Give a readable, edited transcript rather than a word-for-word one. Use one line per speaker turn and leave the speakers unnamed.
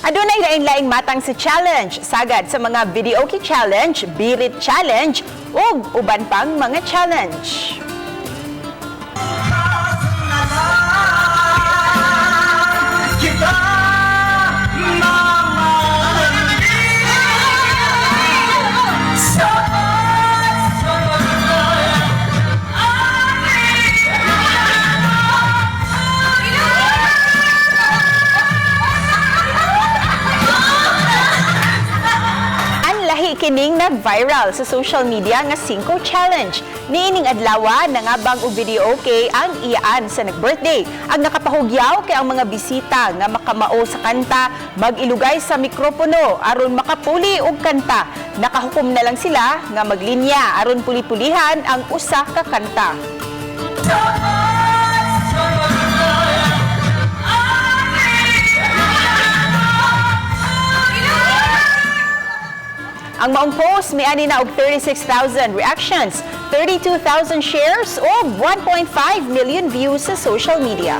Adunay laing-laing matang sa challenge, sagad sa mga Videoke challenge, birit challenge, ug uban pang mga challenge. Kining nag-viral sa social media nga 5 challenge. Niining adlaw nangabang og Videoke ang iyaan sa nag-birthday. Ang nakapahugyaw kay ang mga bisita nga makamao sa kanta mag-ilugay sa mikropono aron makapuli og kanta. Nakahukom na lang sila nga maglinya aron puli-pulihan ang usa ka kanta. Ang maong post miani na og 36,000 reactions, 32,000 shares o 1.5 million views sa social media.